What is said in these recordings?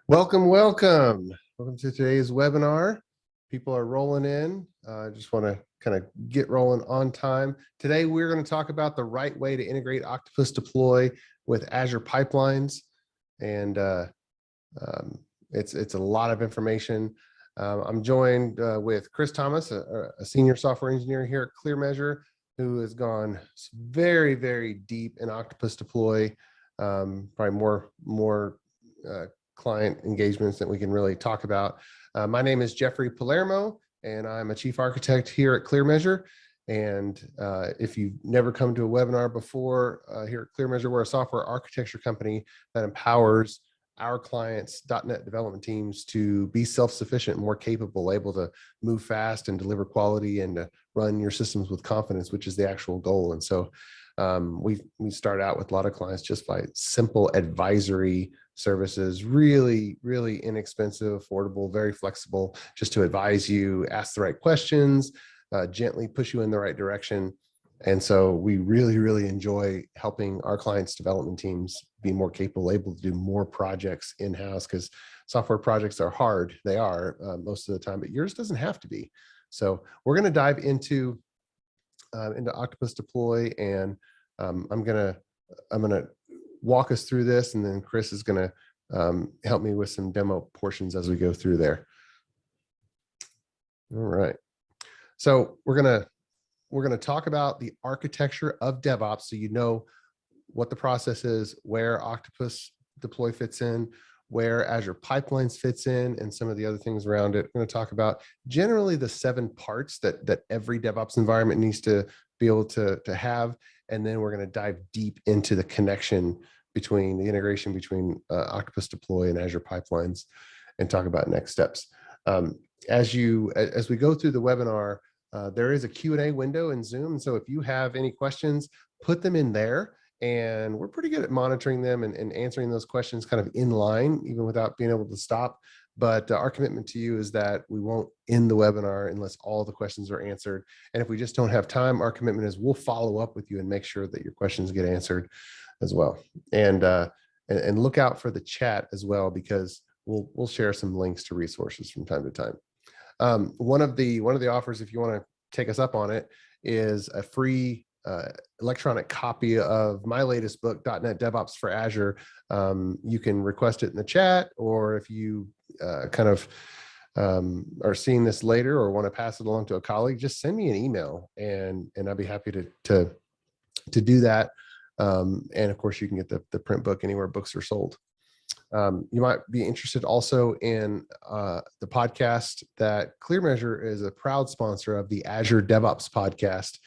Welcome to today's webinar. People are rolling in. I just want to kind of get rolling on time. Today, we're going to talk about the right way to integrate Octopus Deploy with Azure pipelines. And it's a lot of information. I'm joined with Chris Thomas, a senior software engineer here at ClearMeasure, who has gone very, very deep in Octopus Deploy, probably more client engagements that we can really talk about. My name is Jeffrey Palermo, and I'm a chief architect here at ClearMeasure. And if you've never come to a webinar before, here at ClearMeasure, we're a software architecture company that empowers our clients' .NET development teams to be self-sufficient, more capable, able to move fast and deliver quality and to run your systems with confidence, which is the actual goal. And so we start out with a lot of clients just by simple advisory services, really inexpensive, affordable, very flexible, just to advise you, ask the right questions, gently push you in the right direction. And so we really enjoy helping our clients' development teams be more capable, able to do more projects in-house, because software projects are hard. They are most of the time, but yours doesn't have to be. So we're going to dive into Octopus Deploy, and I'm gonna walk us through this, and then Chris is going to help me with some demo portions as we go through there. All right. So we're going to talk about the architecture of DevOps, so you know what the process is, where Octopus Deploy fits in, where Azure Pipelines fits in, and some of the other things around it. We're going to talk about generally the 7 parts that every DevOps environment needs to be able to have. And then we're going to dive deep into the connection between the integration between Octopus Deploy and Azure Pipelines, and talk about next steps. As we go through the webinar, there is a Q&A window in Zoom. So if you have any questions, put them in there. And we're pretty good at monitoring them and answering those questions kind of in line, even without being able to stop. But our commitment to you is that we won't end the webinar unless all the questions are answered. And if we just don't have time, our commitment is we'll follow up with you and make sure that your questions get answered as well. And look out for the chat as well, because we'll share some links to resources from time to time. One of the offers, if you want to take us up on it, is a free electronic copy of my latest book, .NET DevOps for Azure. You can request it in the chat, or if you are seeing this later or want to pass it along to a colleague, just send me an email, and I'd be happy to do that. And of course, you can get the print book anywhere books are sold. You might be interested also in the podcast that ClearMeasure is a proud sponsor of, the Azure DevOps podcast.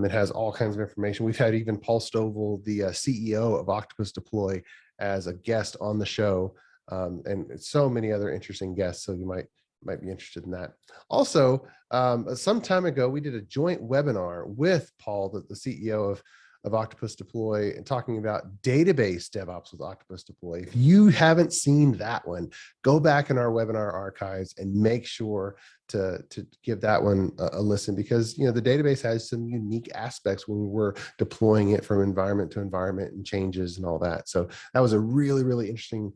It has all kinds of information. We've had even Paul Stovall, the CEO of Octopus Deploy, as a guest on the show, and so many other interesting guests. So you might be interested in that. Also, some time ago, we did a joint webinar with Paul, the CEO of Octopus Deploy, and talking about database DevOps with Octopus Deploy. If you haven't seen that one, go back in our webinar archives and make sure to give that one a listen, because the database has some unique aspects when we're deploying it from environment to environment and changes and all that. So that was a really interesting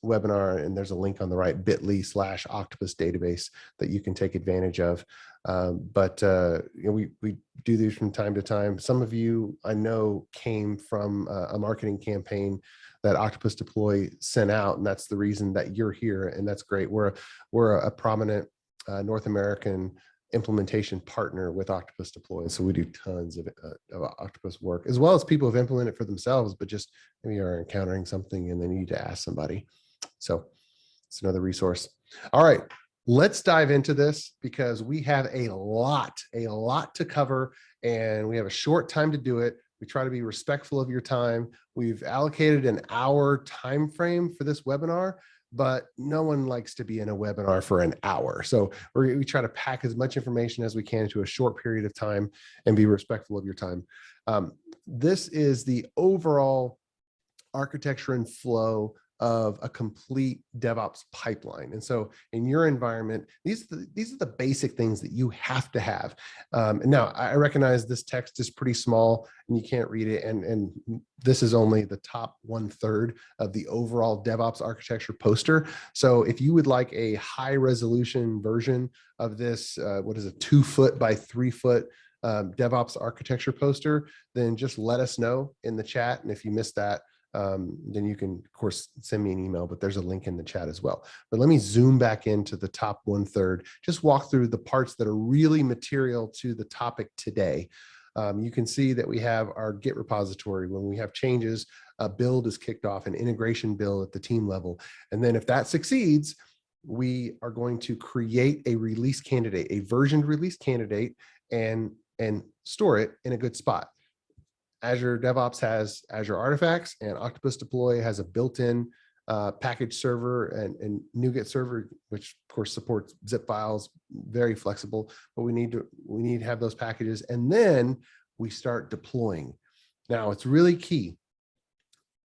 webinar, and there's a link on the right, bit.ly/Octopus database, that you can take advantage of. We do these from time to time. Some of you I know came from a marketing campaign that Octopus Deploy sent out, and that's the reason that you're here, and that's great. We're a prominent North American implementation partner with Octopus Deploy, so we do tons of Octopus work, as well as people have implemented for themselves, but just maybe are encountering something and they need to ask somebody. So it's another resource. All right, let's dive into this, because we have a lot to cover, and we have a short time to do it. We try to be respectful of your time. We've allocated an hour time frame for this webinar, but no one likes to be in a webinar for an hour. So we try to pack as much information as we can into a short period of time and be respectful of your time. This is the overall architecture and flow of a complete DevOps pipeline. And so in your environment, these are the basic things that you have to have. And now I recognize this text is pretty small and you can't read it. And this is only the top 1/3 of the overall DevOps architecture poster. So if you would like a high resolution version of this, what is a 2-foot by 3-foot DevOps architecture poster, then just let us know in the chat. And if you missed that, then you can, of course, send me an email, but there's a link in the chat as well. But let me zoom back into the top 1/3, just walk through the parts that are really material to the topic today. You can see that we have our Git repository. When we have changes, a build is kicked off, an integration build at the team level. And then if that succeeds, we are going to create a release candidate, a versioned release candidate, and store it in a good spot. Azure DevOps has Azure Artifacts, and Octopus Deploy has a built-in package server and NuGet server, which of course supports zip files, very flexible, but we need to have those packages, and then we start deploying. Now it's really key.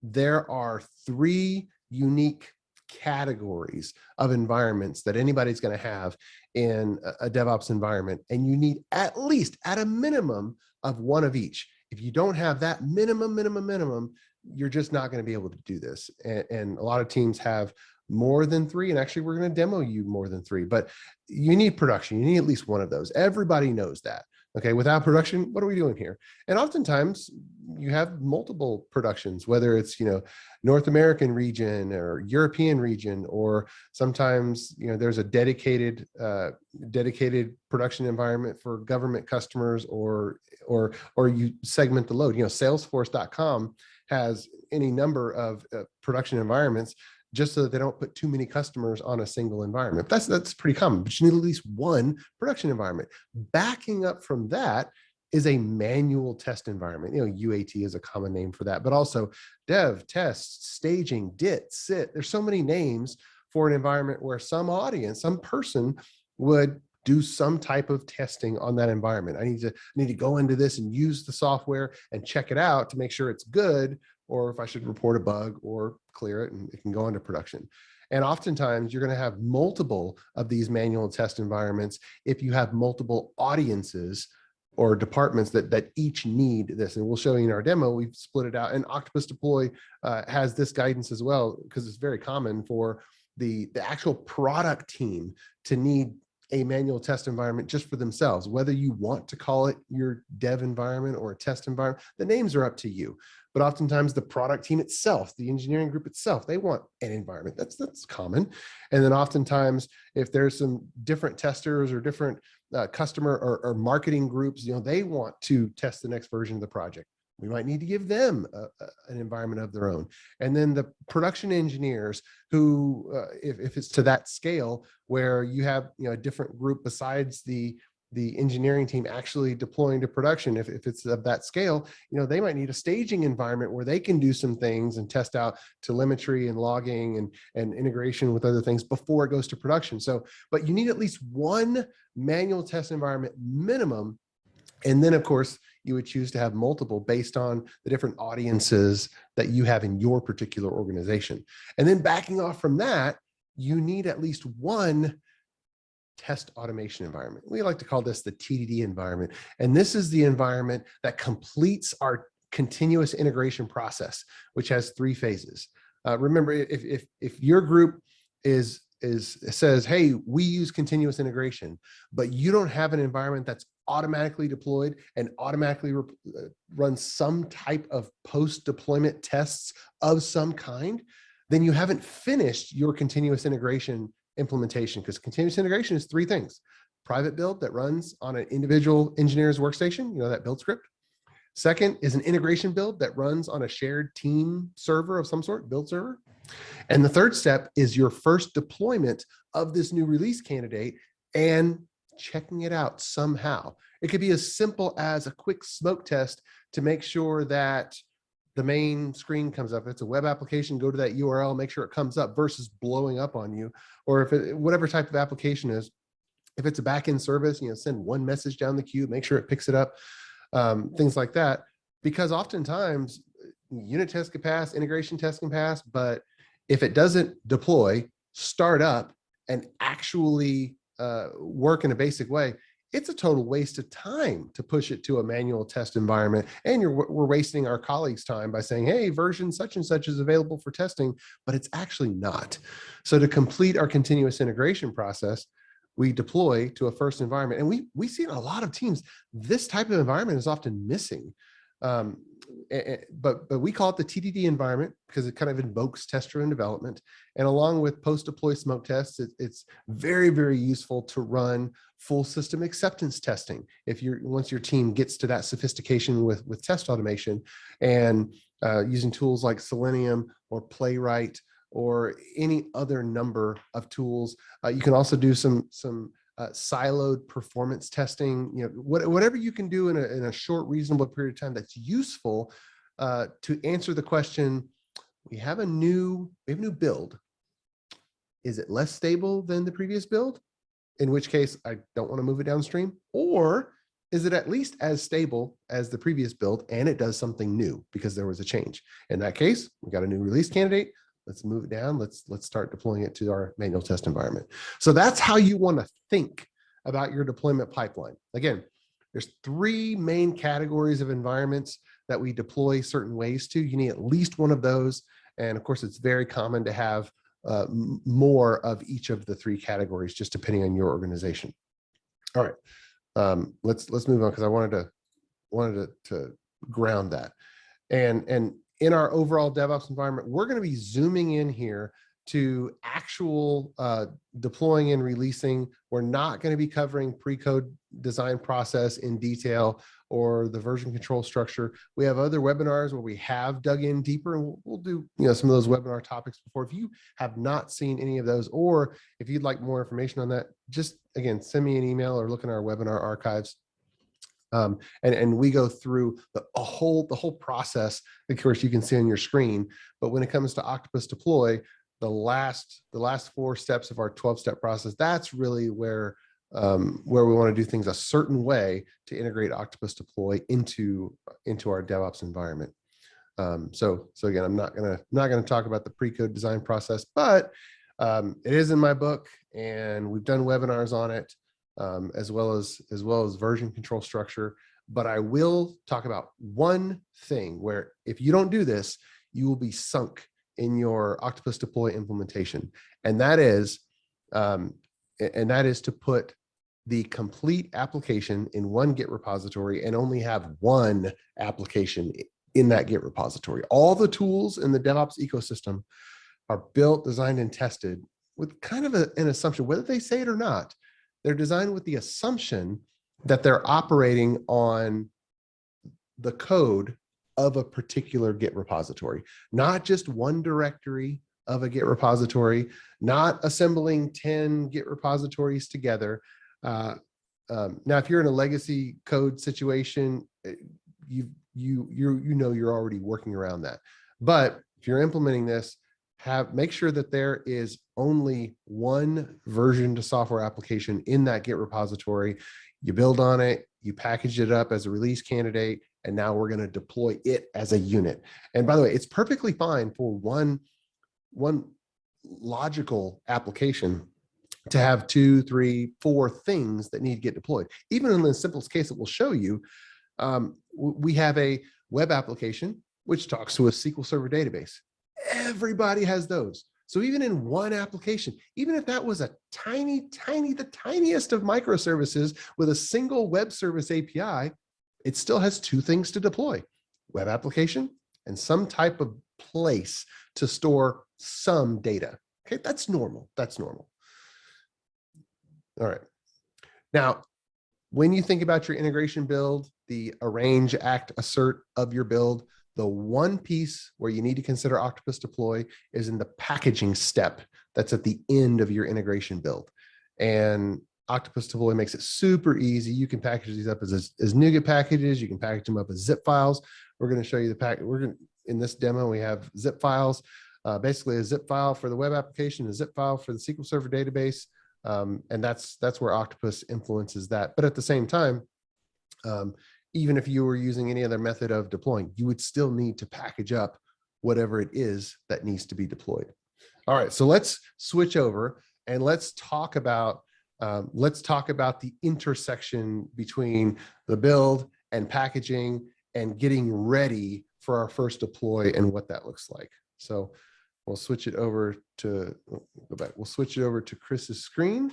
There are 3 unique categories of environments that anybody's going to have in a DevOps environment, and you need at least, at a minimum, of one of each. If you don't have that minimum, you're just not going to be able to do this. And a lot of teams have more than 3, and actually we're going to demo you more than 3, but you need production. You need at least one of those. Everybody knows that. Okay, without production, what are we doing here? And oftentimes you have multiple productions, whether it's, North American region or European region, or sometimes, there's a dedicated production environment for government customers, or you segment the load. Salesforce.com has any number of production environments, just so that they don't put too many customers on a single environment. That's pretty common, but you need at least one production environment. Backing up from that is a manual test environment. UAT is a common name for that, but also dev, test, staging, DIT, SIT. There's so many names for an environment where some audience, some person would do some type of testing on that environment. I need to go into this and use the software and check it out to make sure it's good, or if I should report a bug or clear it and it can go into production. And oftentimes you're going to have multiple of these manual test environments if you have multiple audiences or departments that each need this. And we'll show you in our demo, we've split it out. And Octopus Deploy has this guidance as well, because it's very common for the actual product team to need a manual test environment just for themselves. Whether you want to call it your dev environment or a test environment, the names are up to you. But oftentimes the product team itself, the engineering group itself, they want an environment. That's common. And then oftentimes, if there's some different testers or different customer or marketing groups, they want to test the next version of the project. We might need to give them an environment of their own. And then the production engineers who, if it's to that scale where you have a different group besides the engineering team actually deploying to production, if it's of that scale, they might need a staging environment where they can do some things and test out telemetry and logging and integration with other things before it goes to production. So, but you need at least one manual test environment minimum. And then of course, you would choose to have multiple based on the different audiences that you have in your particular organization. And then backing off from that, you need at least one test automation environment. We like to call this the TDD environment. And this is the environment that completes our continuous integration process, which has 3 phases. Remember, if your group says, hey, we use continuous integration, but you don't have an environment that's automatically deployed and automatically runs some type of post-deployment tests of some kind, then you haven't finished your continuous integration implementation, because continuous integration is 3 things. Private build that runs on an individual engineer's workstation, that build script. Second is an integration build that runs on a shared team server of some sort, build server. And the third step is your first deployment of this new release candidate and checking it out somehow. It could be as simple as a quick smoke test to make sure that the main screen comes up. If it's a web application, go to that URL, make sure it comes up versus blowing up on you. Or if whatever type of application is, if it's a backend service, send one message down the queue, make sure it picks it up, things like that. Because oftentimes unit tests can pass, integration tests can pass, but if it doesn't deploy, start up, and actually work in a basic way, it's a total waste of time to push it to a manual test environment. And we're wasting our colleagues' time by saying, hey, version such and such is available for testing, but it's actually not. So to complete our continuous integration process, we deploy to a first environment. And we see in a lot of teams, this type of environment is often missing. But we call it the TDD environment because it kind of invokes test-driven development. And along with post-deploy smoke tests, it's very, very useful to run full system acceptance testing. Once your team gets to that sophistication with test automation, and using tools like Selenium or Playwright or any other number of tools. You can also do some siloed performance testing, whatever you can do in a short, reasonable period of time that's useful to answer the question, we have a new build. Is it less stable than the previous build? In which case, I don't want to move it downstream. Or is it at least as stable as the previous build and it does something new because there was a change? In that case, we got a new release candidate. Let's move it down. Let's start deploying it to our manual test environment. So that's how you want to think about your deployment pipeline. Again, there's 3 main categories of environments that we deploy certain ways to. You need at least one of those. And of course, it's very common to have more of each of the 3 categories, just depending on your organization. All right, let's move on because I wanted to ground that. And in our overall DevOps environment, we're going to be zooming in here to actual deploying and releasing. We're not going to be covering pre-code design process in detail or the version control structure. We have other webinars where we have dug in deeper, and we'll do some of those webinar topics before. If you have not seen any of those, or if you'd like more information on that, just again, send me an email or look in our webinar archives. And we go through the whole process. Of course, you can see on your screen, but when it comes to Octopus Deploy, the last 4 steps of our 12-step process, that's really where we want to do things a certain way to integrate Octopus Deploy into our DevOps environment. So again, I'm not gonna talk about the pre-code design process, but it is in my book, and we've done webinars on it. As well as version control structure. But I will talk about one thing where if you don't do this, you will be sunk in your Octopus Deploy implementation. And that is to put the complete application in one Git repository and only have one application in that Git repository. All the tools in the DevOps ecosystem are built, designed, and tested with kind of an assumption, whether they say it or not. They're designed with the assumption that they're operating on the code of a particular Git repository, not just one directory of a Git repository, not assembling 10 Git repositories together. Now, if you're in a legacy code situation, you're already working around that. But if you're implementing this, make sure that there is only one version to software application in that Git repository. You build on it, you package it up as a release candidate, and now we're going to deploy it as a unit. And by the way, it's perfectly fine for one logical application to have 2, 3, 4 things that need to get deployed. Even in the simplest case that we'll show you, we have a web application which talks to a SQL Server database. Everybody has those. So even in one application, even if that was a the tiniest of microservices with a single web service API, it still has 2 things to deploy: web application and some type of place to store some data. Okay, that's normal. That's normal. All right. Now, when you think about your integration build, the arrange, act, assert of your build, the one piece where you need to consider Octopus Deploy is in the packaging step that's at the end of your integration build. And Octopus Deploy makes it super easy. You can package these up as NuGet packages. You can package them up as zip files. We're going to show you the package. In this demo, we have zip files, basically a zip file for the web application, a zip file for the SQL Server database. And that's where Octopus influences that. But at the same time, even if you were using any other method of deploying, you would still need to package up whatever it is that needs to be deployed. All right, so let's switch over and let's talk about the intersection between the build and packaging and getting ready for our first deploy and what that looks like. So we'll switch it over to go back. We'll switch it over to Chris's screen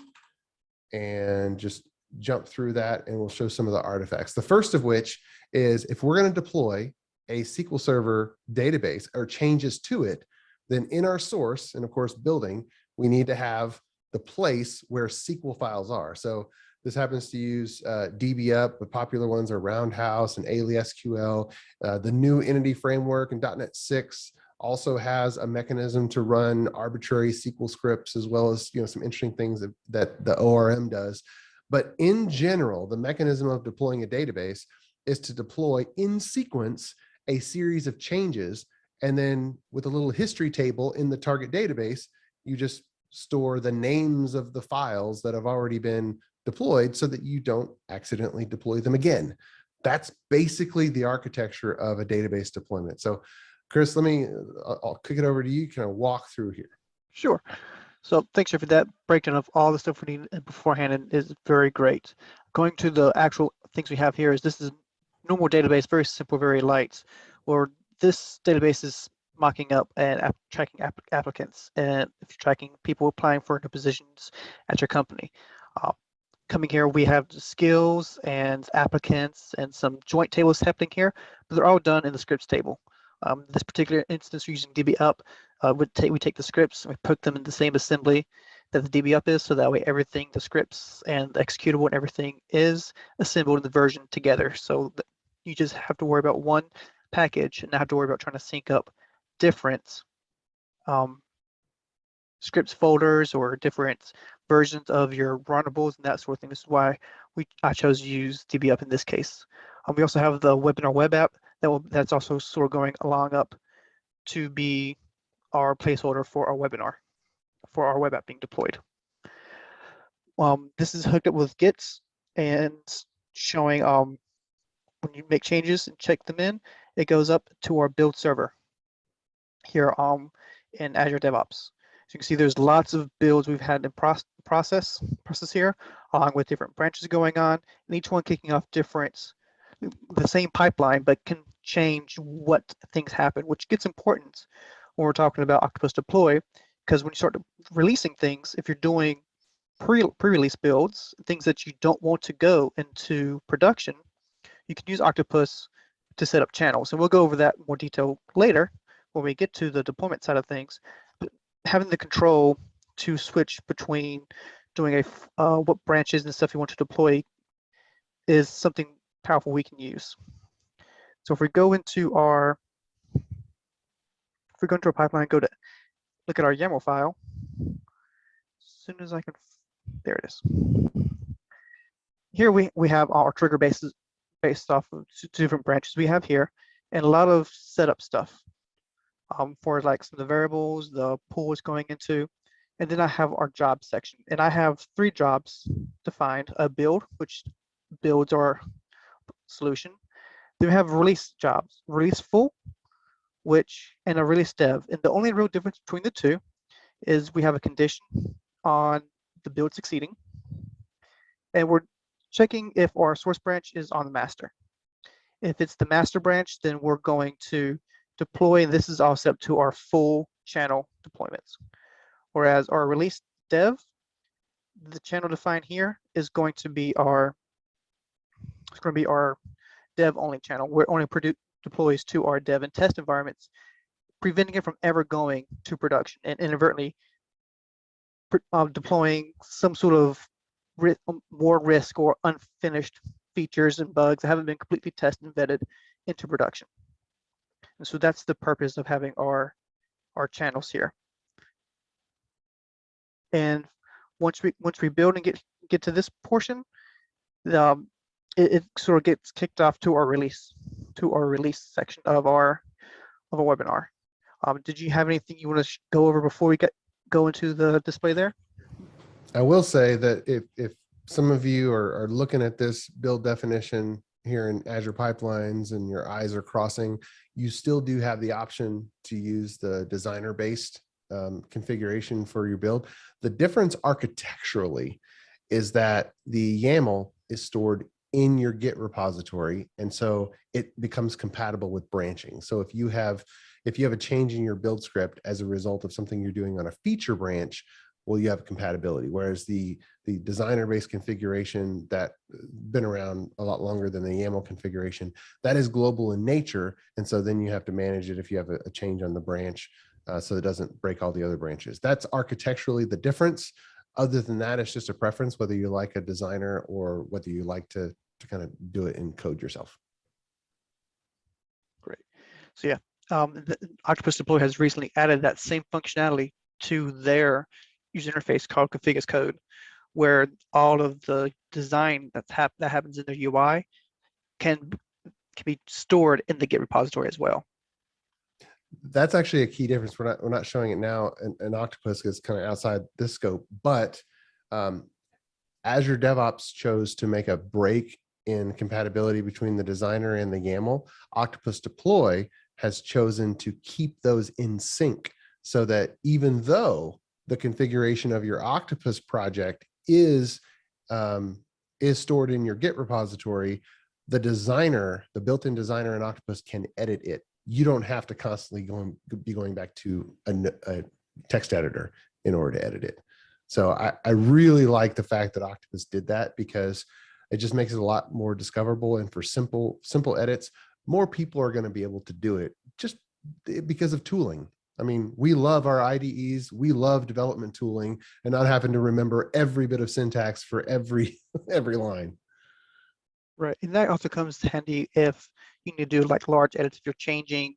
and just jump through that, and we'll show some of the artifacts. The first of which is if we're going to deploy a SQL Server database or changes to it, then in our source, and of course building, we need to have the place where SQL files are. So this happens to use DBUp. The popular ones are Roundhouse and AliSQL. The new Entity Framework and .NET 6 also has a mechanism to run arbitrary SQL scripts, as well as some interesting things that the ORM does. But in general, the mechanism of deploying a database is to deploy in sequence a series of changes, and then with a little history table in the target database, you just store the names of the files that have already been deployed so that you don't accidentally deploy them again. That's basically the architecture of a database deployment. So Chris, I'll kick it over to you. Kind of walk through here. Sure. So thanks for that breakdown of all the stuff we need beforehand, and is very great. Going to the actual things we have here is this is normal database, very simple, very light. Or this database is mocking up and tracking applicants, and if you're tracking people applying for new positions at your company. Coming here, we have skills and applicants and some joint tables happening here, but they're all done in the scripts table. This particular instance, we're using DBUp. We take the scripts and we put them in the same assembly that the DBUp is, so that way everything, the scripts and the executable and everything is assembled in the version together. So you just have to worry about one package and not have to worry about trying to sync up different scripts folders or different versions of your runnables and that sort of thing. This is why I chose to use DBUp in this case. We also have the webinar web app that's also sort of going along up to be our placeholder for our webinar, for our web app being deployed. This is hooked up with Git and showing when you make changes and check them in, it goes up to our build server here in Azure DevOps. So you can see there's lots of builds we've had in process here, along with different branches going on, and each one kicking off the same pipeline, but can change what things happen, which gets important when we're talking about Octopus Deploy, because when you start releasing things, if you're doing pre-release builds, things that you don't want to go into production, you can use Octopus to set up channels. And we'll go over that in more detail later when we get to the deployment side of things. But having the control to switch between doing what branches and stuff you want to deploy is something powerful we can use. So if we go into our pipeline, go to look at our YAML file. As soon as I can, there it is. Here we have our trigger bases based off of two different branches we have here, and a lot of setup stuff for like some of the variables, the pool is going into, and then I have our job section, and I have 3 jobs defined: a build, which builds our solution. Then we have release jobs, release full, and a release dev. And the only real difference between the two is we have a condition on the build succeeding, and we're checking if our source branch is on the master. If it's the master branch, then we're going to deploy, and this is all set up to our full channel deployments. Whereas our release dev, the channel defined here is going to be our dev only channel, where it only deploys to our dev and test environments, preventing it from ever going to production and inadvertently deploying some sort of more risk or unfinished features and bugs that haven't been completely tested and vetted into production. And so that's the purpose of having our channels here. And once we build and get to this portion, it sort of gets kicked off to our release section of our webinar. Did you have anything you want to go over before we go into the display there? I will say that if some of you are looking at this build definition here in Azure Pipelines and your eyes are crossing, you still do have the option to use the designer-based configuration for your build. The difference architecturally is that the YAML is stored in your Git repository, and so it becomes compatible with branching. So if you have a change in your build script as a result of something you're doing on a feature branch, well, you have compatibility. Whereas the designer-based configuration that been around a lot longer than the YAML configuration, that is global in nature, and so then you have to manage it if you have a change on the branch, so it doesn't break all the other branches. That's architecturally the difference. Other than that, it's just a preference, whether you like a designer or whether you like to kind of do it in code yourself. Great. So yeah, the Octopus Deploy has recently added that same functionality to their user interface called config as code, where all of the design that happens in their UI can be stored in the Git repository as well. That's actually a key difference. We're not showing it now, and Octopus is kind of outside this scope, but Azure DevOps chose to make a break in compatibility between the designer and the YAML. Octopus Deploy has chosen to keep those in sync, so that even though the configuration of your Octopus project is stored in your Git repository, the designer, the built-in designer in Octopus can edit it. You don't have to constantly be going back to a text editor in order to edit it. So I really like the fact that Octopus did that, because it just makes it a lot more discoverable. And for simple edits, more people are going to be able to do it just because of tooling. I mean, we love our IDEs, we love development tooling, and not having to remember every bit of syntax for every line. Right, and that also comes handy if you need to do like large edits. If you're changing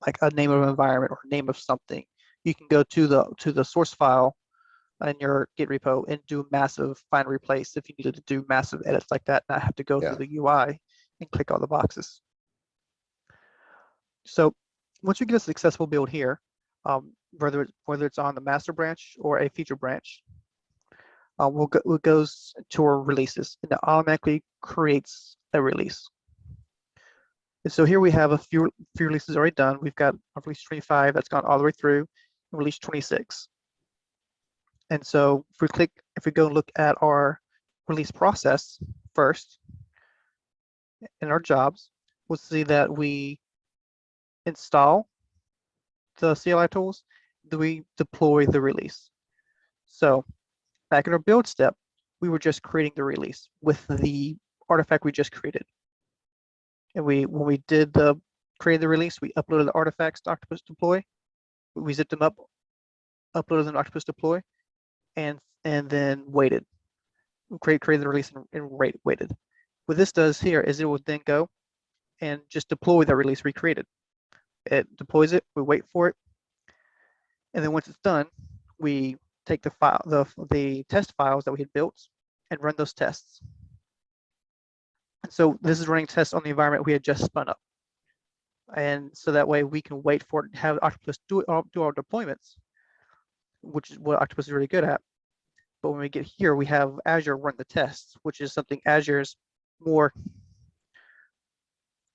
like a name of an environment or name of something, you can go to the source file in your Git repo and do massive find replace if you needed to do massive edits like that, not have to go through the UI and click all the boxes. So once we get a successful build here, whether it's on the master branch or a feature branch, it goes to our releases, and it automatically creates a release. And so here we have a few releases already done. We've got release 25 that's gone all the way through, and release 26. And so if we go and look at our release process first in our jobs, we'll see that we install the CLI tools, then we deploy the release. So back in our build step, we were just creating the release with the artifact we just created. And when we did create the release, we uploaded the artifacts to Octopus Deploy. We zipped them up, uploaded them to Octopus Deploy, and then waited. Created the release and waited. What this does here is it will then go and just deploy the release we created. It deploys it, we wait for it, and then once it's done, we take the test files that we had built and run those tests. And so this is running tests on the environment we had just spun up. And so that way we can wait for it to have Octopus do our deployments, which is what Octopus is really good at. But when we get here, we have Azure run the tests, which is something Azure is more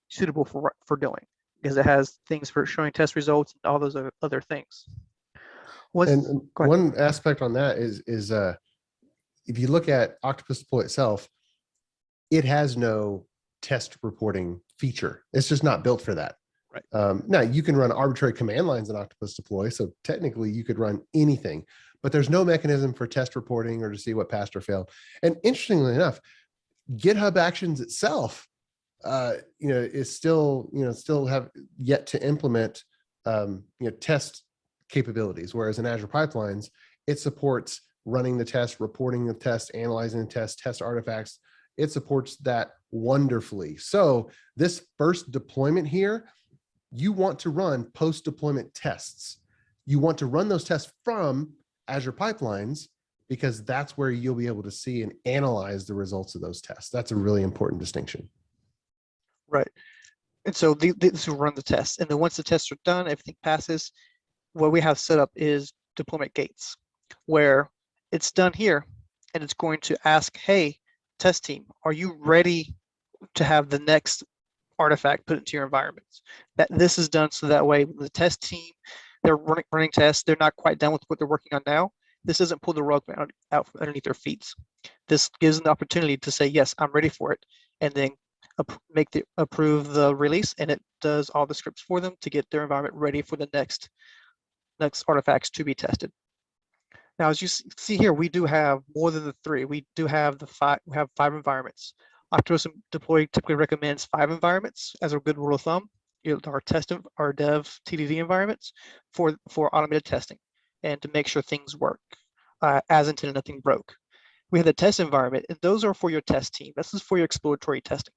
suitable for doing, because it has things for showing test results and all those other things. And one aspect on that is if you look at Octopus Deploy itself, it has no test reporting feature. It's just not built for that. Right. Now you can run arbitrary command lines in Octopus Deploy, so technically you could run anything, but there's no mechanism for test reporting or to see what passed or failed. And interestingly enough, GitHub Actions itself, is still have yet to implement, test capabilities. Whereas in Azure Pipelines, it supports running the test, reporting the test, analyzing the test artifacts. It supports that wonderfully. So this first deployment here, you want to run post-deployment tests. You want to run those tests from Azure Pipelines, because that's where you'll be able to see and analyze the results of those tests. That's a really important distinction. Right. And so this will run the tests. And then once the tests are done, everything passes, what we have set up is deployment gates, where it's done here and it's going to ask, hey, test team, are you ready to have the next artifact put into your environments? That this is done so that way the test team they're running tests, they're not quite done with what they're working on now, this doesn't pull the rug out from underneath their feet. This gives them the opportunity to say, yes, I'm ready for it, and then approve the release, and it does all the scripts for them to get their environment ready for the next artifacts to be tested. Now, as you see here, we do have more than the 3. We do have we have 5 environments. Octopus Deploy typically recommends 5 environments as a good rule of thumb. Our dev TDD environments for automated testing and to make sure things work as intended, nothing broke. We have the test environment, and those are for your test team. This is for your exploratory testing.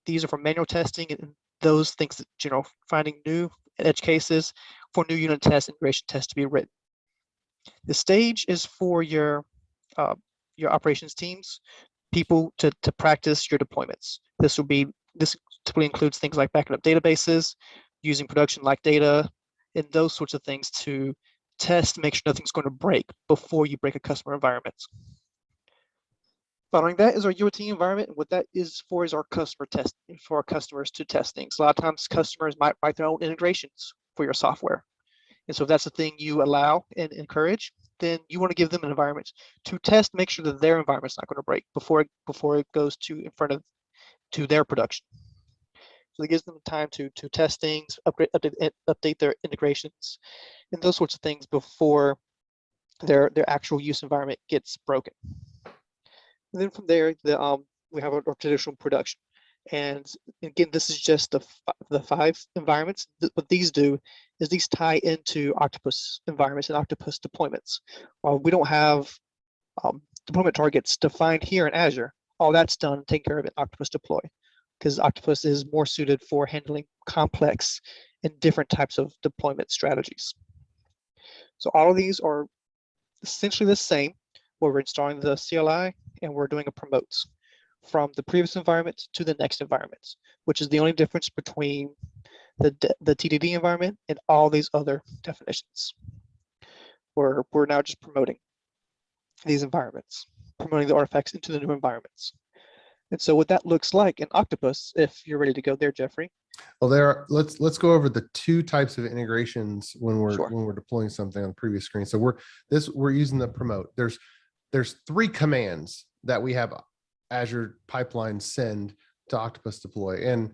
These are for manual testing and those things that, finding new edge cases for new unit tests, integration tests to be written. The stage is for your operations teams, people to practice your deployments. This typically includes things like backing up databases, using production-like data, and those sorts of things to test, make sure nothing's going to break before you break a customer environment. Following that is our UAT environment, and what that is for is our customer test, for our customers to test things. A lot of times customers might write their own integrations for your software. And so if that's the thing you allow and encourage, then you want to give them an environment to test, make sure that their environment's not going to break before it goes to their production. So it gives them time to test things, update their integrations, and those sorts of things before their actual use environment gets broken. And then from there, we have our traditional production. And again, this is just the 5 environments. What these do is these tie into Octopus environments and Octopus deployments. While we don't have deployment targets defined here in Azure, all that's done and taken care of in Octopus Deploy, because Octopus is more suited for handling complex and different types of deployment strategies. So all of these are essentially the same, where we're installing the CLI and we're doing a promotes from the previous environment to the next environment, which is the only difference between the TDD environment and all these other definitions. We're now just promoting these environments, promoting the artifacts into the new environments. And so what that looks like in Octopus, if you're ready to go there, Jeffrey. Well, let's go over the 2 types of integrations when we're deploying something on the previous screen. So we're using the promote. There's 3 commands that we have Azure pipeline send to Octopus Deploy, and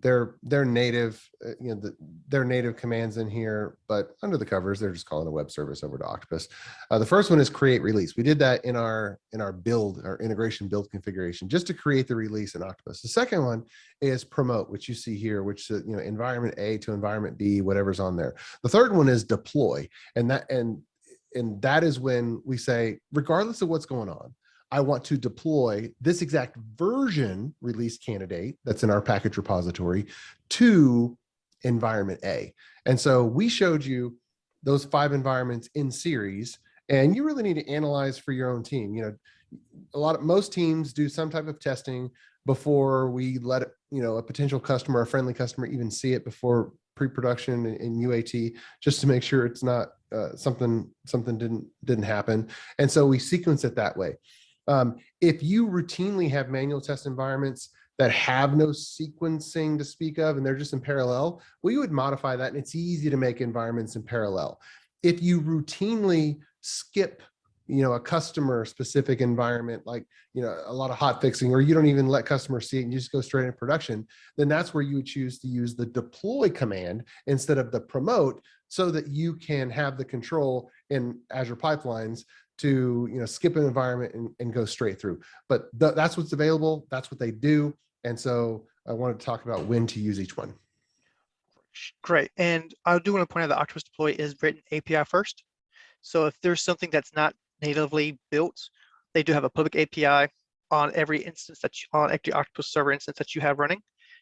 they're native, they're native commands in here, but under the covers, they're just calling a web service over to Octopus. The first one is create release. We did that in our build, our integration build configuration, just to create the release in Octopus. The second one is promote, which you see here, which environment A to environment B, whatever's on there. The third one is deploy, and that is when we say, regardless of what's going on, I want to deploy this exact version release candidate that's in our package repository to environment A. And so we showed you those 5 environments in series, and you really need to analyze for your own team. Most teams do some type of testing before we let a potential customer, a friendly customer, even see it before pre-production in UAT, just to make sure it's not something didn't happen. And so we sequence it that way. If you routinely have manual test environments that have no sequencing to speak of, and they're just in parallel, we would modify that, and it's easy to make environments in parallel. If you routinely skip, a customer specific environment, like, a lot of hot fixing, or you don't even let customers see it and you just go straight into production, then that's where you would choose to use the deploy command instead of the promote, so that you can have the control in Azure pipelines to skip an environment and go straight through. But that's what's available. That's what they do. And so I wanted to talk about when to use each one. Great. And I do want to point out that Octopus Deploy is written API first. So if there's something that's not natively built, they do have a public API on every instance on every Octopus server instance that you have running.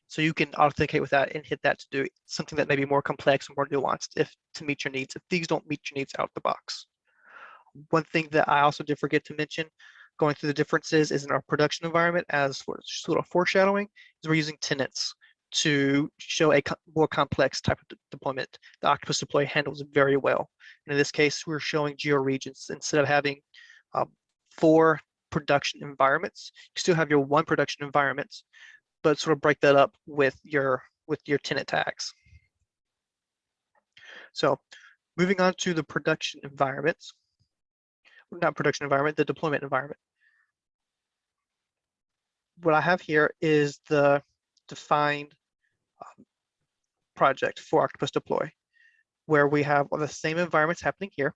So you can authenticate with that and hit that to do something that may be more complex and more nuanced to meet your needs, if these don't meet your needs out of the box. One thing that I also did forget to mention, going through the differences, is in our production environment, as sort of foreshadowing, is we're using tenants to show a more complex type of deployment. The Octopus Deploy handles very well. And in this case, we're showing geo-regions. Instead of having 4 production environments, you still have your 1 production environment, but sort of break that up with your tenant tags. So moving on to the production environments, not production environment, the deployment environment. What I have here is the defined project for Octopus Deploy, where we have all the same environments happening here.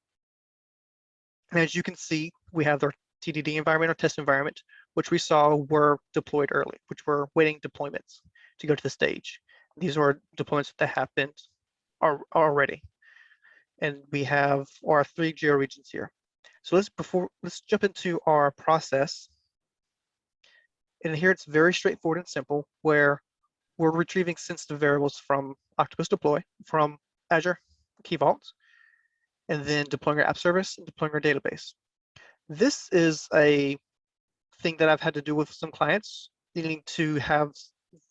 And as you can see, we have our TDD environment or test environment, which we saw were deployed early, which were waiting deployments to go to the stage. These are deployments that happened already. And we have our 3 geo regions here. So let's jump into our process. And here it's very straightforward and simple, where we're retrieving sensitive variables from Octopus Deploy, from Azure Key Vault, and then deploying our app service and deploying our database. This is a thing that I've had to do with some clients needing to have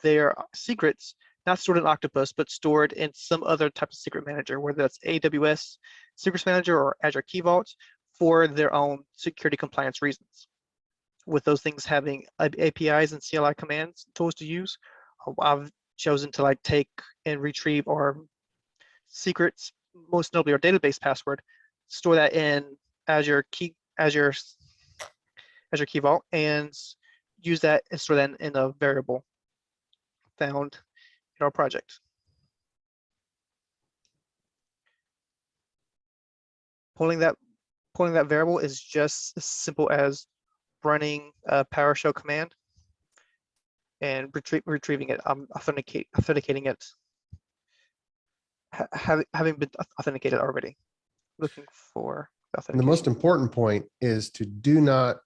their secrets not stored in Octopus, but stored in some other type of secret manager, whether that's AWS Secrets Manager or Azure Key Vault, for their own security compliance reasons. With those things having APIs and CLI commands tools to use, I've chosen to take and retrieve our secrets, most notably our database password, store that in Azure Key Vault, and use that and store that in a variable found in our project. Pulling that variable is just as simple as running a PowerShell command and retrieving it, authenticating it, having been authenticated already. Looking for authentication. The most important point is to do not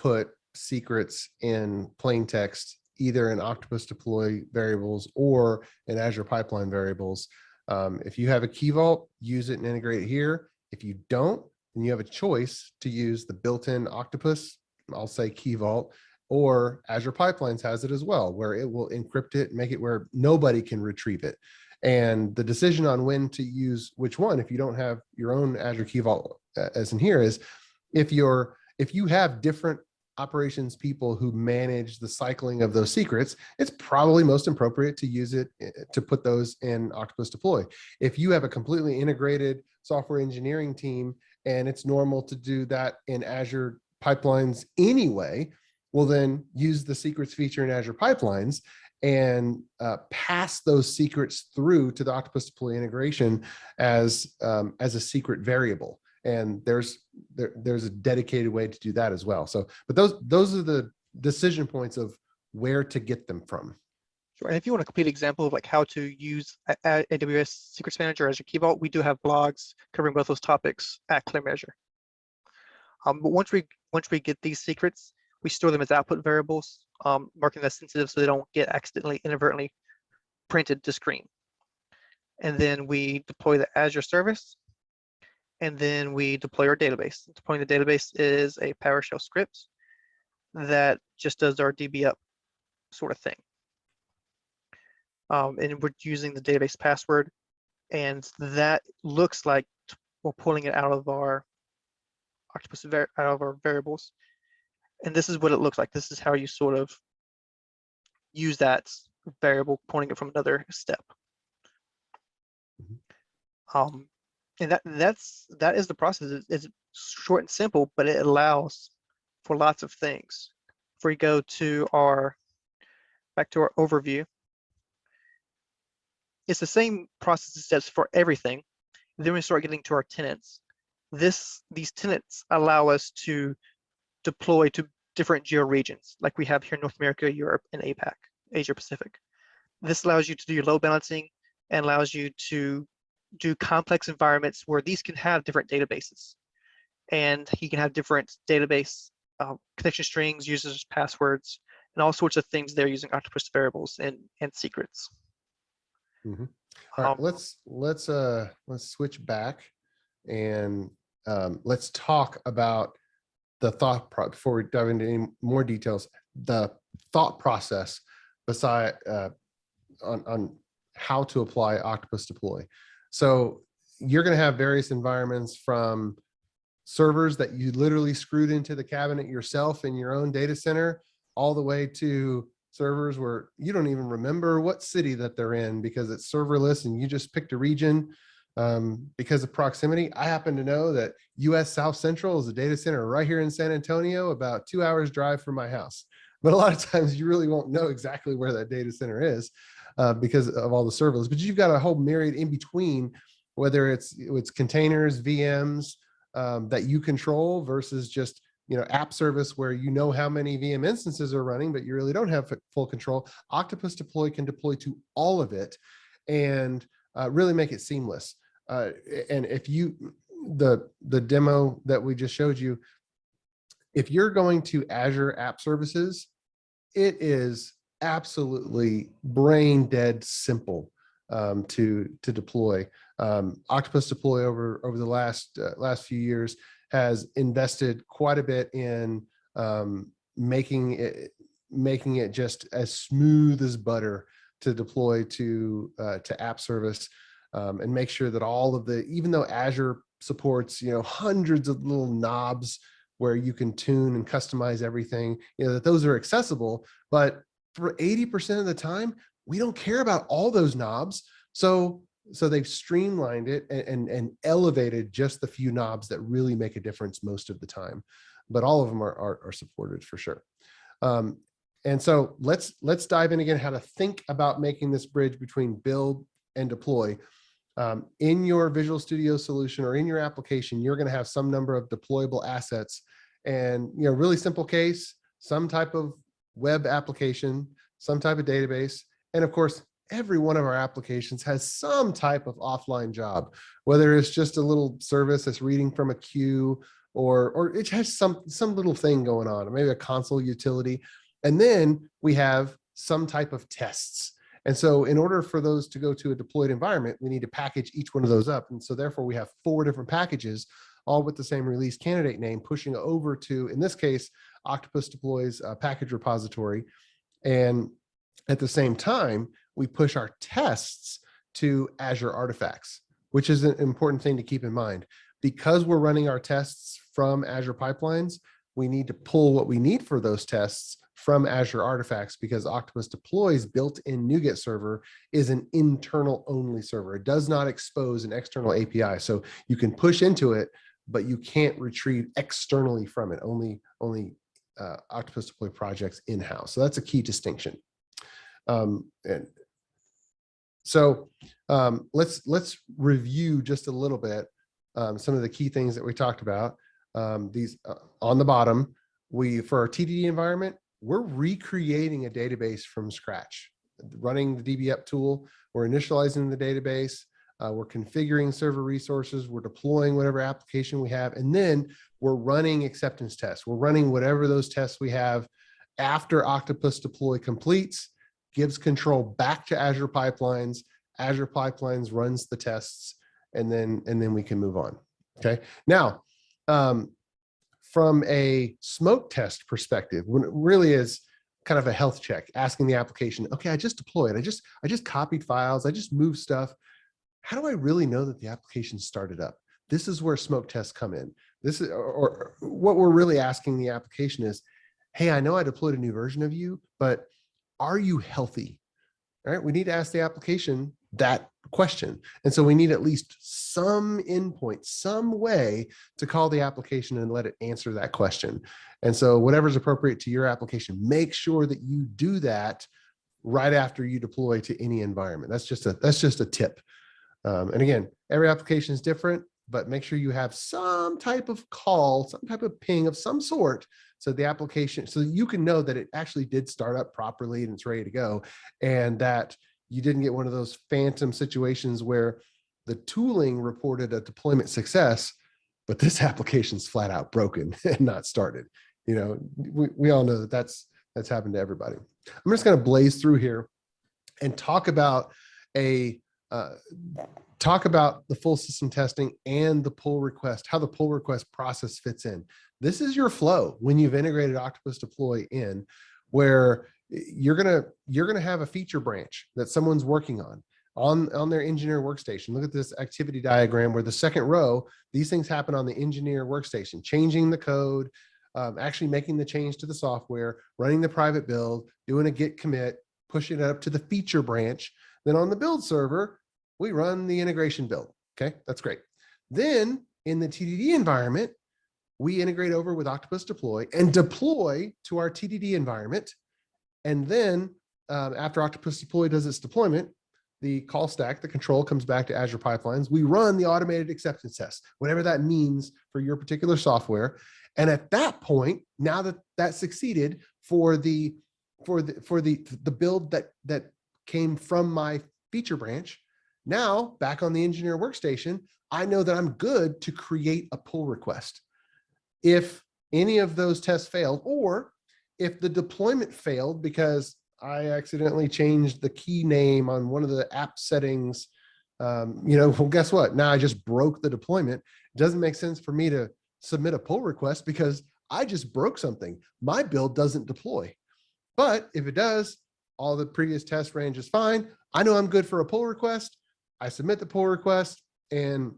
put secrets in plain text, either in Octopus Deploy variables or in Azure Pipeline variables. If you have a Key Vault, use it and integrate it here. If you don't, then you have a choice to use the built-in Octopus, I'll say Key Vault, or Azure Pipelines has it as well, where it will encrypt it, make it where nobody can retrieve it. And the decision on when to use which one, if you don't have your own Azure Key Vault as in here, is if you have different operations people who manage the cycling of those secrets, it's probably most appropriate to use it to put those in Octopus Deploy. If you have a completely integrated software engineering team and it's normal to do that in Azure Pipelines anyway, well then use the secrets feature in Azure Pipelines and pass those secrets through to the Octopus Deploy integration as a secret variable. And there's a dedicated way to do that as well. So, but those are the decision points of where to get them from. Sure. And if you want a complete example of how to use AWS Secrets Manager as your Key Vault, we do have blogs covering both those topics at ClearMeasure. But once we get these secrets, we store them as output variables, marking them as sensitive so they don't get inadvertently printed to screen. And then we deploy the Azure service, and then we deploy our database. Deploying the database is a PowerShell script that just does our DB up sort of thing. And we're using the database password, and that looks like we're pulling it out of our Octopus out of our variables. And this is what it looks like. This is how you sort of use that variable, pulling it from another step. And that is the process. It's short and simple, but it allows for lots of things. If we go to back to our overview, it's the same process and steps for everything. Then we start getting to our tenants. These tenants allow us to deploy to different geo regions, like we have here in North America, Europe, and APAC, Asia Pacific. This allows you to do your load balancing and allows you to do complex environments where these can have different databases, and you can have different database connection strings, users, passwords, and all sorts of things there using Octopus variables and secrets. Mm-hmm. All right, let's switch back and let's talk about the before we dive into any more details, the thought process beside on how to apply Octopus Deploy. So you're going to have various environments, from servers that you literally screwed into the cabinet yourself in your own data center, all the way to servers where you don't even remember what city that they're in because it's serverless and you just picked a region. because of proximity. I happen to know that US South Central is a data center right here in San Antonio, about 2 hours drive from my house. But a lot of times you really won't know exactly where that data center is because of all the serverless. But you've got a whole myriad in between, whether it's containers, VMs that you control versus just app service where you know how many VM instances are running, but you really don't have full control. Octopus Deploy can deploy to all of it and really make it seamless. And if the demo that we just showed you, if you're going to Azure App Services, it is absolutely brain dead simple to deploy. Octopus Deploy over the last few years has invested quite a bit in making it just as smooth as butter to deploy to app service, and make sure that all of even though Azure supports hundreds of little knobs where you can tune and customize everything, that those are accessible, but for 80% of the time we don't care about all those knobs. So they've streamlined it and elevated just the few knobs that really make a difference most of the time, but all of them are supported for sure. And so let's dive in again, how to think about making this bridge between build and deploy. In your Visual Studio solution or in your application, you're going to have some number of deployable assets, and really simple case, some type of web application, some type of database, and of course, every one of our applications has some type of offline job, whether it's just a little service that's reading from a queue, or it has some little thing going on, or maybe a console utility. And then we have some type of tests. And so in order for those to go to a deployed environment, we need to package each one of those up. And so therefore we have 4 different packages, all with the same release candidate name, pushing over to, in this case, Octopus Deploy's package repository. And at the same time, we push our tests to Azure Artifacts, which is an important thing to keep in mind. Because we're running our tests from Azure pipelines, we need to pull what we need for those tests from Azure Artifacts, because Octopus Deploy's built-in NuGet server is an internal only server. It does not expose an external API. So you can push into it, but you can't retrieve externally from it, only Octopus Deploy projects in-house. So that's a key distinction. And so let's review just a little bit some of the key things that we talked about. These on the bottom, for our TDD environment, we're recreating a database from scratch, running the DBUp tool. We're initializing the database. We're configuring server resources. We're deploying whatever application we have. And then we're running acceptance tests. We're running whatever those tests we have after Octopus Deploy completes, gives control back to Azure Pipelines. Azure Pipelines runs the tests, and then we can move on. Okay. Now, from a smoke test perspective, when it really is kind of a health check, asking the application, okay, I just deployed, I just copied files, I just moved stuff. How do I really know that the application started up? This is where smoke tests come in. This is, or what we're really asking the application is, hey, I know I deployed a new version of you, but are you healthy? All right, we need to ask the application that question. And so we need at least some endpoint, some way to call the application and let it answer that question. And so whatever's appropriate to your application, make sure that you do that right after you deploy to any environment. That's just a tip. And again, every application is different, but make sure you have some type of call, some type of ping of some sort, so the application, so you can know that it actually did start up properly and it's ready to go, and that you didn't get one of those phantom situations where the tooling reported a deployment success, but this application's flat out broken and not started. We all know that that's happened to everybody. I'm just going to blaze through here and talk about the full system testing and the pull request, how the pull request process fits in. This is your flow when you've integrated Octopus Deploy in, where you're gonna have a feature branch that someone's working on their engineer workstation. Look at this activity diagram where the second row, these things happen on the engineer workstation, changing the code, actually making the change to the software, running the private build, doing a git commit, pushing it up to the feature branch. Then on the build server, we run the integration build. Okay, that's great. Then in the TDD environment, we integrate over with Octopus Deploy and deploy to our TDD environment. And then after Octopus Deploy does its deployment, the call stack, the control comes back to Azure Pipelines. We run the automated acceptance test, whatever that means for your particular software. And at that point, now that that succeeded for the build that came from my feature branch, now back on the engineer workstation, I know that I'm good to create a pull request. If any of those tests failed, or if the deployment failed because I accidentally changed the key name on one of the app settings, well, guess what? Now I just broke the deployment. It doesn't make sense for me to submit a pull request because I just broke something. My build doesn't deploy. But if it does, all the previous test range is fine. I know I'm good for a pull request. I submit the pull request, and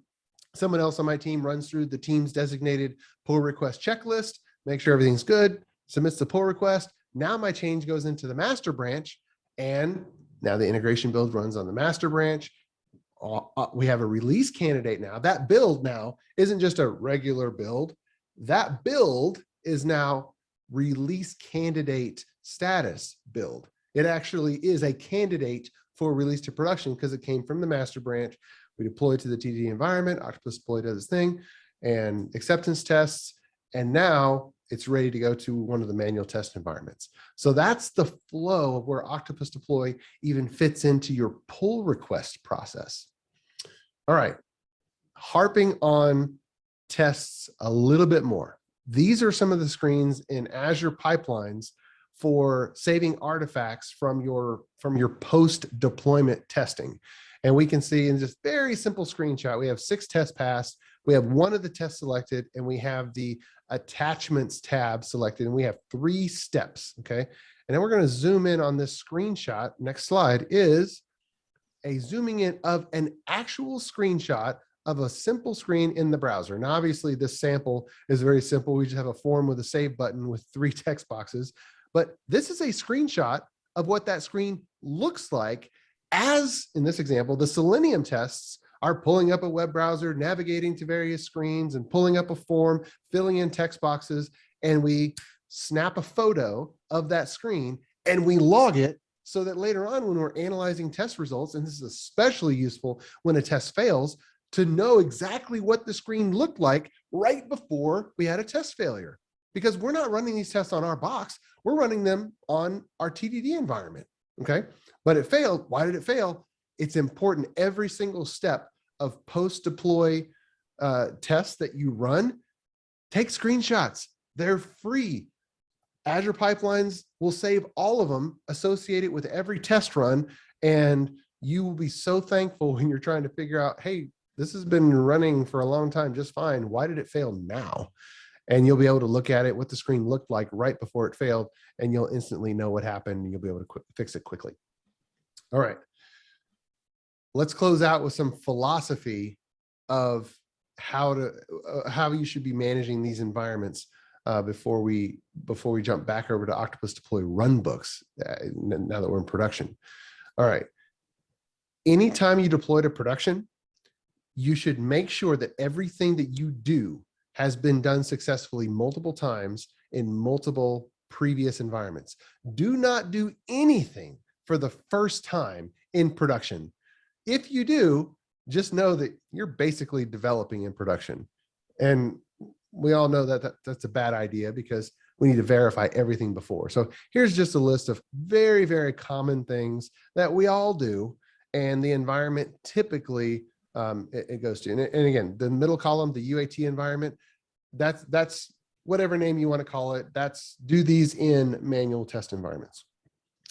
someone else on my team runs through the team's designated pull request checklist, make sure everything's good, submits the pull request. Now my change goes into the master branch, and now the integration build runs on the master branch. We have a release candidate now. That build now isn't just a regular build. That build is now release candidate status build. It actually is a candidate for release to production because it came from the master branch. We deploy to the TDD environment, Octopus Deploy does its thing, and acceptance tests, and now it's ready to go to one of the manual test environments. So that's the flow of where Octopus Deploy even fits into your pull request process. All right, harping on tests a little bit more. These are some of the screens in Azure Pipelines for saving artifacts from your post-deployment testing. And we can see in this very simple screenshot, we have 6 tests passed, we have one of the tests selected, and we have the attachments tab selected, and we have 3 steps, okay? And then we're gonna zoom in on this screenshot. Next slide is a zooming in of an actual screenshot of a simple screen in the browser. Now, obviously this sample is very simple. We just have a form with a save button with 3 text boxes, but this is a screenshot of what that screen looks like as, in this example, the Selenium tests are pulling up a web browser, navigating to various screens and pulling up a form, filling in text boxes, and we snap a photo of that screen and we log it so that later on when we're analyzing test results, and this is especially useful when a test fails, to know exactly what the screen looked like right before we had a test failure. Because we're not running these tests on our box, we're running them on our TDD environment, okay? But it failed. Why did it fail? It's important every single step of post-deploy tests that you run, take screenshots. They're free. Azure Pipelines will save all of them associated with every test run, and you will be so thankful when you're trying to figure out, hey, this has been running for a long time just fine. Why did it fail now? And you'll be able to look at it, what the screen looked like right before it failed, and you'll instantly know what happened, and you'll be able to fix it quickly. All right. Let's close out with some philosophy of how you should be managing these environments before we jump back over to Octopus Deploy Runbooks now that we're in production. All right. Anytime you deploy to production, you should make sure that everything that you do has been done successfully multiple times in multiple previous environments. Do not do anything for the first time in production. If you do, just know that you're basically developing in production. And we all know that that's a bad idea because we need to verify everything before. So here's just a list of very, very common things that we all do, and the environment typically it goes to. And again, the middle column, the UAT environment, that's whatever name you want to call it. That's do these in manual test environments.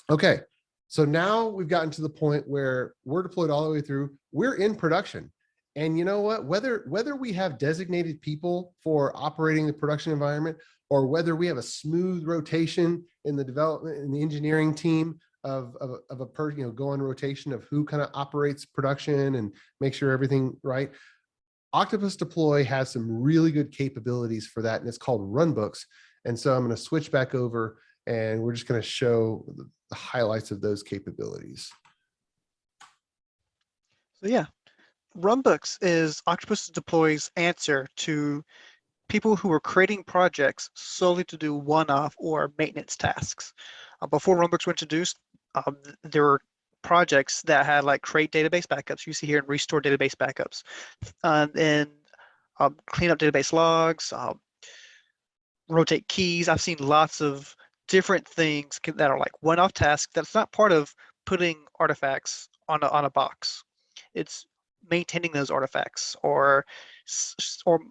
Okay, so now we've gotten to the point where we're deployed all the way through. We're in production. And you know what, whether we have designated people for operating the production environment, or whether we have a smooth rotation in the development and the engineering team of a person, go on rotation of who kind of operates production and make sure everything right. Octopus Deploy has some really good capabilities for that, and it's called Runbooks. And so I'm going to switch back over, and we're just going to show the highlights of those capabilities. So yeah, Runbooks is Octopus Deploy's answer to people who are creating projects solely to do one-off or maintenance tasks. Before Runbooks were introduced, there were projects that had like create database backups. You see here and restore database backups, and clean up database logs, rotate keys. I've seen lots of different things that are like one-off tasks that's not part of putting artifacts on a box. It's maintaining those artifacts or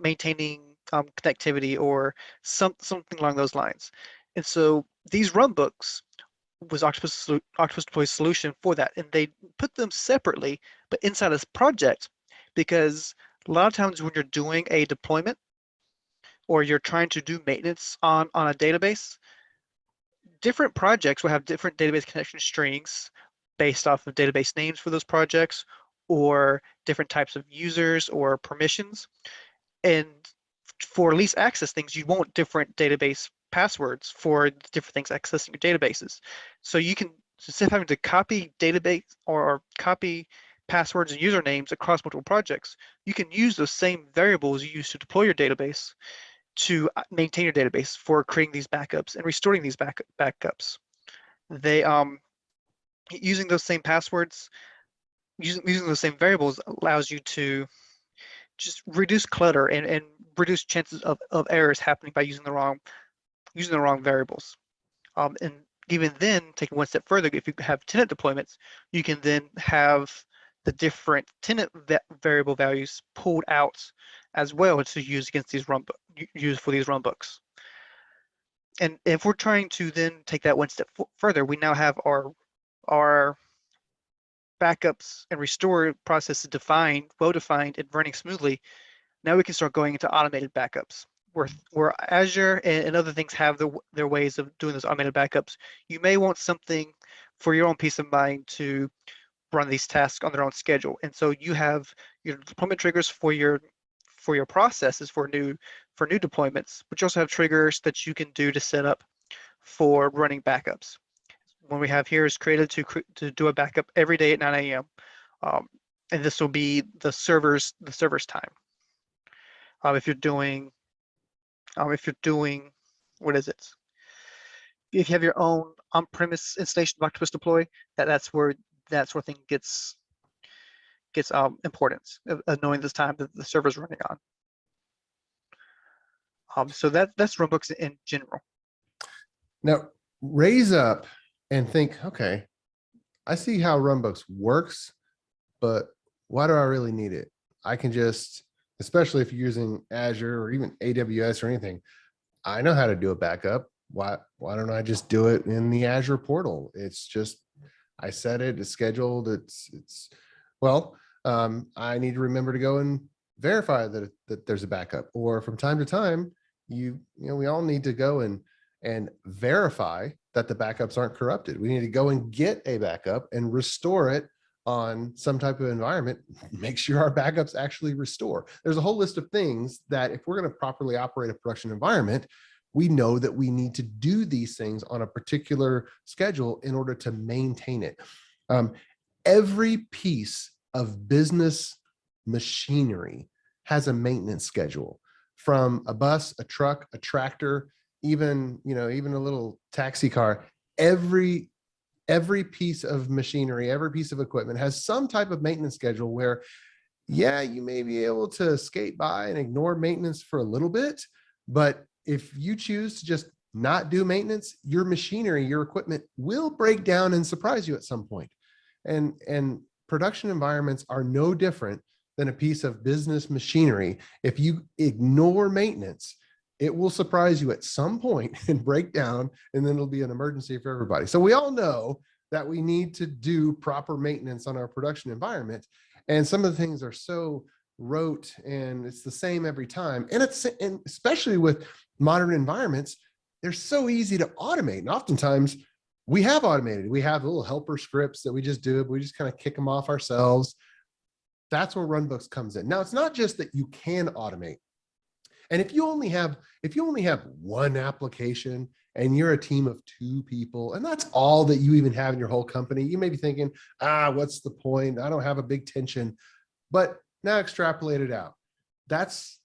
maintaining connectivity or something along those lines. And so these runbooks was Octopus Deploy's solution for that, and they put them separately, but inside this project, because a lot of times when you're doing a deployment or you're trying to do maintenance on a database, different projects will have different database connection strings based off of database names for those projects or different types of users or permissions. And for least access things, you want different database passwords for different things accessing your databases. So you can, instead of having to copy database or copy passwords and usernames across multiple projects, you can use those same variables you use to deploy your database to maintain your database for creating these backups and restoring these backups. They using those same passwords, using those same variables allows you to just reduce clutter and reduce chances of errors happening by using the wrong variables. And even then, taking one step further, if you have tenant deployments, you can then have the different tenant variable values pulled out as well to use against these use for these runbooks. And if we're trying to then take that one step further, we now have our backups and restore processes defined, well-defined, and running smoothly. Now we can start going into automated backups. Where Azure and other things have their ways of doing those automated backups, you may want something for your own peace of mind to run these tasks on their own schedule. And so you have your deployment triggers for your processes for new deployments, but you also have triggers that you can do to set up for running backups. One we have here is created to do a backup every day at 9 a.m. And this will be the server's time. If you're doing, what is it? If you have your own on-premise installation of Octopus Deploy, that's where thing gets importance of knowing this time that the server's running on. So that's Runbooks in general. Now, raise up and think, okay, I see how Runbooks works, but why do I really need it? I can just, especially if you're using Azure or even AWS or anything, I know how to do a backup. Why don't I just do it in the Azure portal? It's just, I set it, it's scheduled, I need to remember to go and verify that there's a backup, or from time to time, we all need to go and verify that the backups aren't corrupted. We need to go and get a backup and restore it on some type of environment, make sure our backups actually restore. There's a whole list of things that if we're going to properly operate a production environment, we know that we need to do these things on a particular schedule in order to maintain it. Every piece of business machinery has a maintenance schedule, from a bus, a truck, a tractor, even a little taxi car. Every piece of machinery, every piece of equipment has some type of maintenance schedule where, yeah, you may be able to skate by and ignore maintenance for a little bit, but if you choose to just not do maintenance, your machinery, your equipment will break down and surprise you at some point. And production environments are no different than a piece of business machinery. If you ignore maintenance, it will surprise you at some point and break down, and then it'll be an emergency for everybody. So we all know that we need to do proper maintenance on our production environment. And some of the things are so rote and it's the same every time. And especially with modern environments, they're so easy to automate. And oftentimes we have automated. We have little helper scripts that we just do, but we just kind of kick them off ourselves. That's where Runbooks comes in. Now, it's not just that you can automate. And if you only have one application and you're a team of 2 people, and that's all that you even have in your whole company, you may be thinking, what's the point? I don't have a big tension. But Now extrapolate it out. That's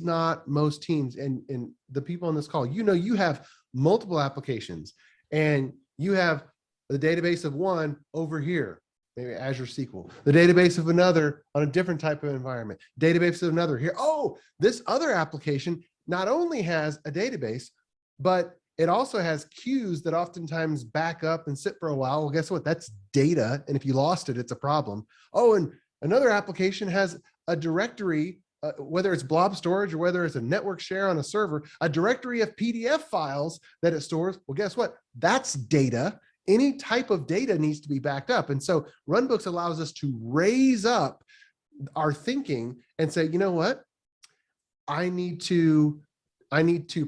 not most teams. And the people on this call, you have multiple applications and you have the database of one over here, maybe Azure SQL, the database of another on a different type of environment, database of another here. Oh, this other application not only has a database, but it also has queues that oftentimes back up and sit for a while. Well, guess what? That's data. And if you lost it, it's a problem. Oh, and another application has a directory, whether it's blob storage or whether it's a network share on a server, a directory of PDF files that it stores. Well, guess what? That's data. Any type of data needs to be backed up. And so Runbooks allows us to raise up our thinking and say, you know what? I need to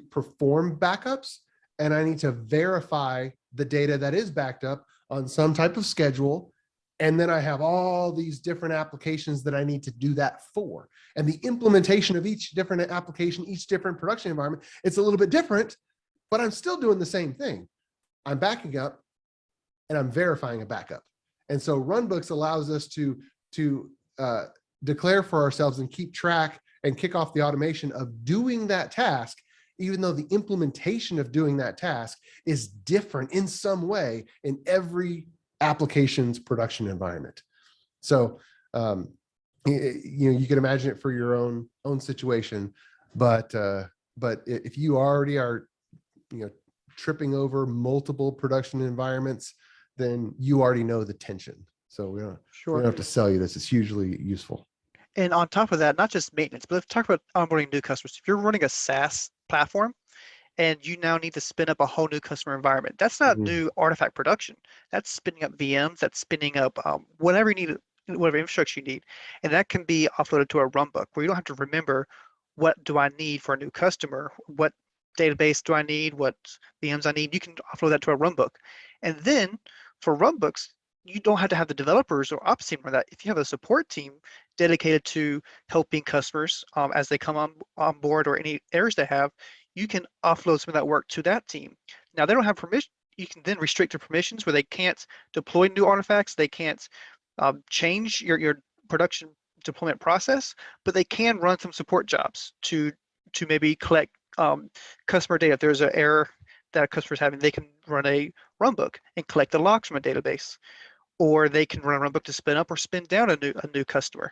perform backups, and I need to verify the data that is backed up on some type of schedule. And then I have all these different applications that I need to do that for. And the implementation of each different application, each different production environment, it's a little bit different, but I'm still doing the same thing. I'm backing up and I'm verifying a backup. And so Runbooks allows us to declare for ourselves and keep track and kick off the automation of doing that task, even though the implementation of doing that task is different in some way in every application's production environment. So, you can imagine it for your own situation, but if you already are, tripping over multiple production environments, then you already know the tension. So we don't have to sell you this. It's hugely useful. And on top of that, not just maintenance, but let's talk about onboarding new customers. If you're running a SaaS platform and you now need to spin up a whole new customer environment, that's not new artifact production. That's spinning up VMs, that's spinning up whatever you need, whatever infrastructure you need. And that can be offloaded to a runbook where you don't have to remember, what do I need for a new customer? What database do I need? What VMs I need? You can offload that to a runbook. And then for runbooks, you don't have to have the developers or ops team for that. If you have a support team dedicated to helping customers as they come on board or any errors they have, you can offload some of that work to that team. Now they don't have permission. You can then restrict their permissions where they can't deploy new artifacts. They can't change your production deployment process, but they can run some support jobs to maybe collect customer data. If there's an error that a customer's having, they can run a runbook and collect the logs from a database. Or they can run a runbook to spin up or spin down a new customer.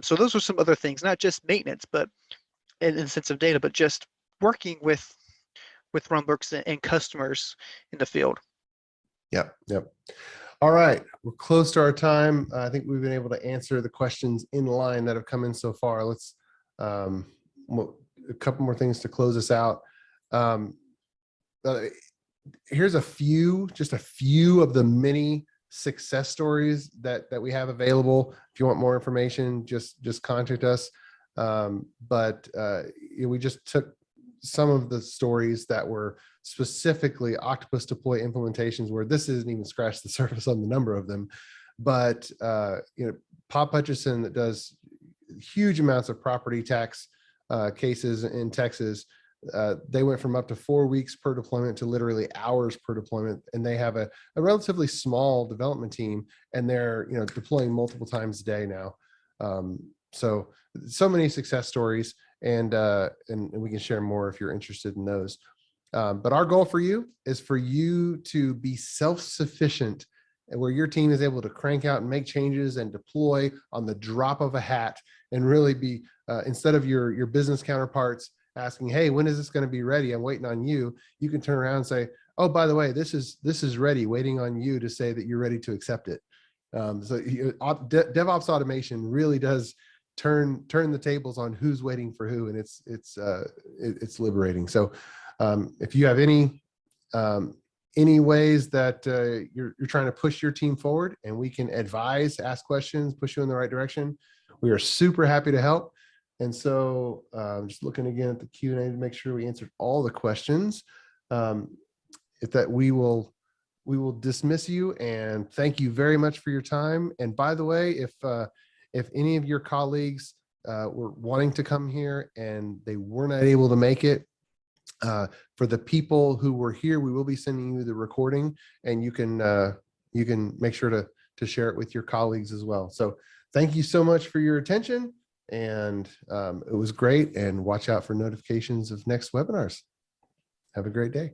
So those are some other things, not just maintenance, but in the sense of data, but just working with runbooks and customers in the field. Yep. All right, we're close to our time. I think we've been able to answer the questions in line that have come in so far. Let's a couple more things to close us out. Here's just a few of the many success stories that we have available. If you want more information, just contact us. We just took some of the stories that were specifically Octopus Deploy implementations where this isn't even scratched the surface on the number of them. But Pop Hutchison, that does huge amounts of property tax cases in Texas, they went from up to 4 weeks per deployment to literally hours per deployment, and they have a relatively small development team, and they're deploying multiple times a day now. So many success stories, and we can share more if you're interested in those. But our goal for you is for you to be self-sufficient, and where your team is able to crank out and make changes and deploy on the drop of a hat, and really be instead of your business counterparts asking, hey, when is this going to be ready? I'm waiting on you. You can turn around and say, oh, by the way, this is ready, waiting on you to say that you're ready to accept it. DevOps automation really does turn the tables on who's waiting for who, and it's liberating. So if you have any ways that you're trying to push your team forward, and we can advise, ask questions, push you in the right direction, we are super happy to help. And so I'm just looking again at the Q&A to make sure we answered all the questions. We will dismiss you, and thank you very much for your time. And by the way, if any of your colleagues were wanting to come here and they were not able to make it, for the people who were here, we will be sending you the recording, and you can make sure to share it with your colleagues as well. So thank you so much for your attention. And it was great. And watch out for notifications of next webinars. Have a great day.